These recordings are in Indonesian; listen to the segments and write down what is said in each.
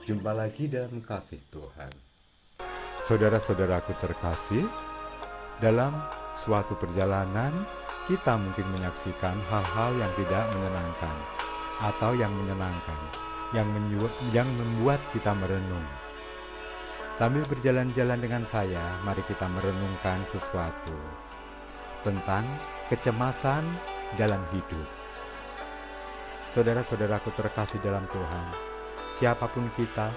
Jumpa lagi dalam kasih Tuhan. Saudara-saudaraku terkasih, dalam suatu perjalanan kita mungkin menyaksikan hal-hal yang tidak menyenangkan atau yang menyenangkan, yang membuat kita merenung. Sambil berjalan-jalan dengan saya, mari kita merenungkan sesuatu tentang kecemasan dalam hidup. Saudara-saudaraku terkasih dalam Tuhan, siapapun kita,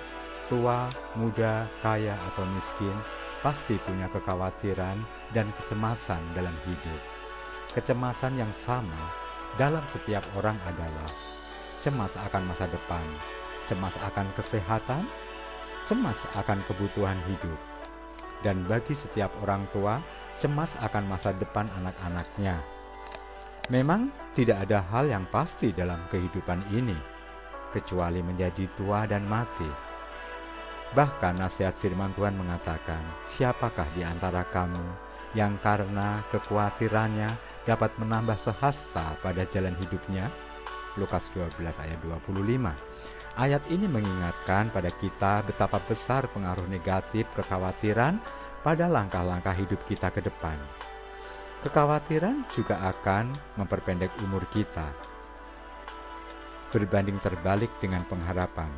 tua, muda, kaya atau miskin, pasti punya kekhawatiran dan kecemasan dalam hidup. Kecemasan yang sama dalam setiap orang adalah cemas akan masa depan, cemas akan kesehatan, cemas akan kebutuhan hidup. Dan bagi setiap orang tua, cemas akan masa depan anak-anaknya. Memang tidak ada hal yang pasti dalam kehidupan ini, kecuali menjadi tua dan mati. Bahkan nasihat firman Tuhan mengatakan, siapakah di antara kamu yang karena kekhawatirannya dapat menambah sehasta pada jalan hidupnya? Lukas 12 ayat 25. Ayat ini mengingatkan pada kita betapa besar pengaruh negatif kekhawatiran pada langkah-langkah hidup kita ke depan. Kekhawatiran juga akan memperpendek umur kita, berbanding terbalik dengan pengharapan.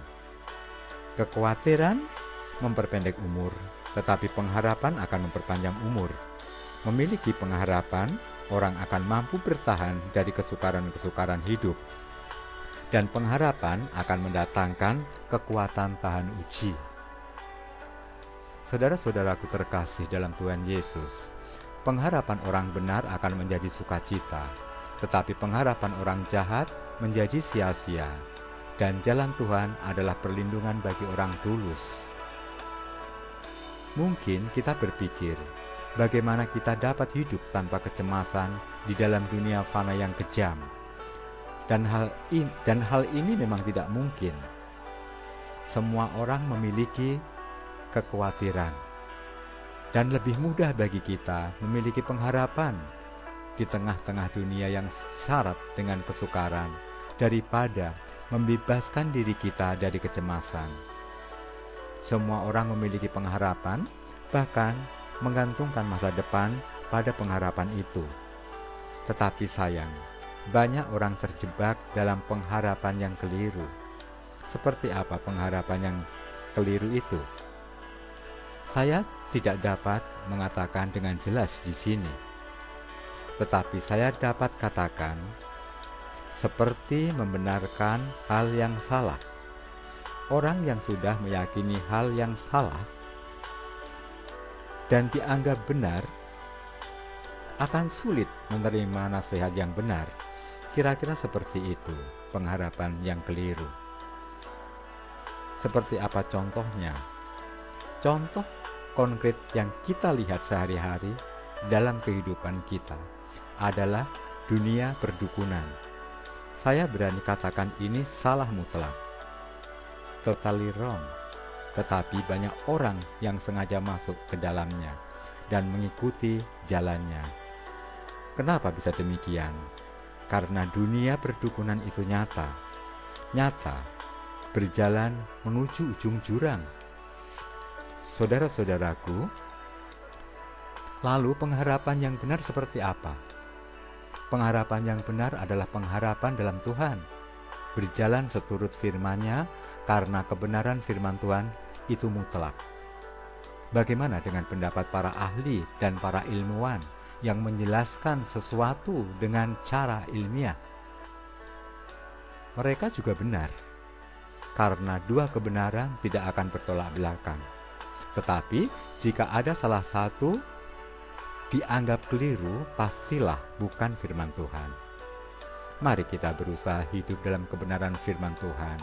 Kekhawatiran memperpendek umur, tetapi pengharapan akan memperpanjang umur. Memiliki pengharapan, orang akan mampu bertahan dari kesukaran-kesukaran hidup. Dan pengharapan akan mendatangkan kekuatan tahan uji. Saudara-saudaraku terkasih dalam Tuhan Yesus, pengharapan orang benar akan menjadi sukacita, tetapi pengharapan orang jahat menjadi sia-sia. Dan jalan Tuhan adalah perlindungan bagi orang tulus. Mungkin kita berpikir, bagaimana kita dapat hidup tanpa kecemasan di dalam dunia fana yang kejam? Dan hal ini memang tidak mungkin. Semua orang memiliki kekhawatiran. Dan lebih mudah bagi kita memiliki pengharapan di tengah-tengah dunia yang syarat dengan kesukaran daripada membebaskan diri kita dari kecemasan. Semua orang memiliki pengharapan, bahkan menggantungkan masa depan pada pengharapan itu. Tetapi sayang, banyak orang terjebak dalam pengharapan yang keliru. Seperti apa pengharapan yang keliru itu? Saya tidak dapat mengatakan dengan jelas di sini. Tetapi saya dapat katakan seperti membenarkan hal yang salah. Orang yang sudah meyakini hal yang salah dan dianggap benar akan sulit menerima nasihat yang benar. Kira-kira seperti itu pengharapan yang keliru. Seperti apa contohnya? Contoh konkret yang kita lihat sehari-hari dalam kehidupan kita adalah dunia perdukunan. Saya berani katakan ini salah mutlak, totally wrong. Tetapi banyak orang yang sengaja masuk ke dalamnya dan mengikuti jalannya. Kenapa bisa demikian? Karena dunia perdukunan itu nyata, berjalan menuju ujung jurang. Saudara-saudaraku, lalu pengharapan yang benar seperti apa? Pengharapan yang benar adalah pengharapan dalam Tuhan, berjalan seturut firman-Nya, karena kebenaran firman Tuhan itu mutlak. Bagaimana dengan pendapat para ahli dan para ilmuwan yang menjelaskan sesuatu dengan cara ilmiah? Mereka juga benar, karena dua kebenaran tidak akan bertolak belakang. Tetapi jika ada salah satu dianggap keliru, pastilah bukan firman Tuhan. Mari kita berusaha hidup dalam kebenaran firman Tuhan.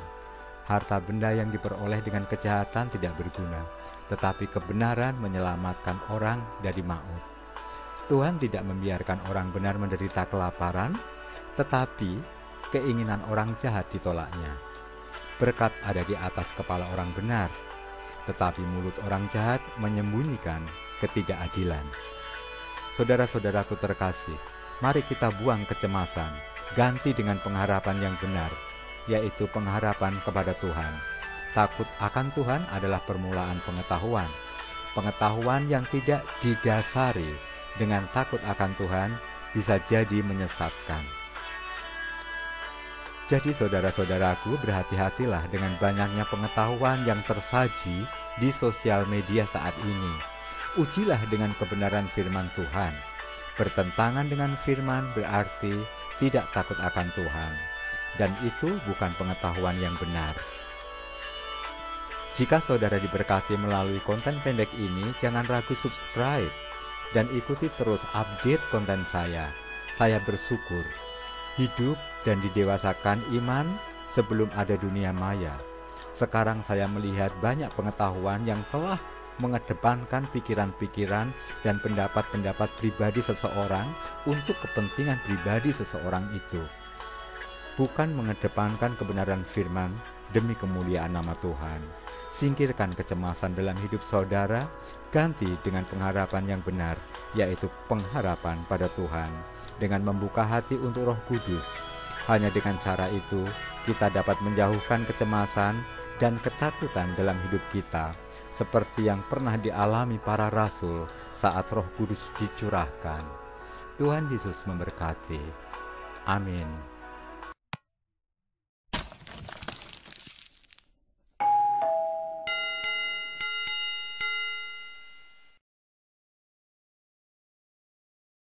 Harta benda yang diperoleh dengan kejahatan tidak berguna, tetapi kebenaran menyelamatkan orang dari maut. Tuhan tidak membiarkan orang benar menderita kelaparan, tetapi keinginan orang jahat ditolaknya. Berkat ada di atas kepala orang benar, tetapi mulut orang jahat menyembunyikan ketidakadilan. Saudara-saudaraku terkasih, mari kita buang kecemasan, ganti dengan pengharapan yang benar, yaitu pengharapan kepada Tuhan. Takut akan Tuhan adalah permulaan pengetahuan. Pengetahuan yang tidak didasari dengan takut akan Tuhan bisa jadi menyesatkan. Jadi saudara-saudaraku, berhati-hatilah dengan banyaknya pengetahuan yang tersaji di sosial media saat ini. Ujilah dengan kebenaran firman Tuhan. Bertentangan dengan firman berarti tidak takut akan Tuhan, dan itu bukan pengetahuan yang benar. Jika saudara diberkati melalui konten pendek ini, jangan ragu subscribe dan ikuti terus update konten saya. Saya bersyukur hidup dan didewasakan iman sebelum ada dunia maya. Sekarang saya melihat banyak pengetahuan yang telah mengedepankan pikiran-pikiran dan pendapat-pendapat pribadi seseorang untuk kepentingan pribadi seseorang itu, bukan mengedepankan kebenaran firman demi kemuliaan nama Tuhan. Singkirkan kecemasan dalam hidup saudara, ganti dengan pengharapan yang benar, yaitu pengharapan pada Tuhan, dengan membuka hati untuk Roh Kudus. Hanya dengan cara itu, kita dapat menjauhkan kecemasan dan ketakutan dalam hidup kita, seperti yang pernah dialami para rasul saat Roh Kudus dicurahkan. Tuhan Yesus memberkati. Amin.